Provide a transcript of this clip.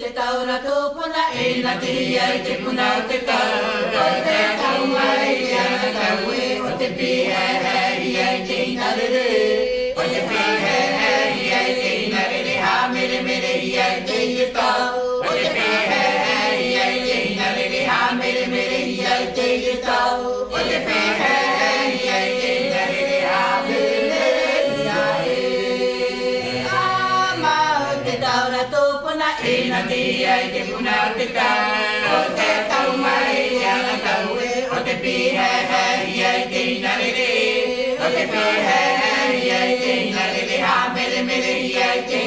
te taura tōpuna e na te hiai te puna o te tau. O te tau mai i ana tau e o te pihe he hiai te inarere. O te pihe he hiai te inarere ha mere mere hiai te i tau. O te pihe he hiai te inarere ha mere mere hiai te i tau. O te pihe he hiai te inarere ha mere mere hiai e. Ama o te taura tōpuna e na te hiai te puna o te tau. O te tau mai i ana tau e o te pihe he hiai te inarere. O te pihe he hiai te inarere ha mere mere hiai te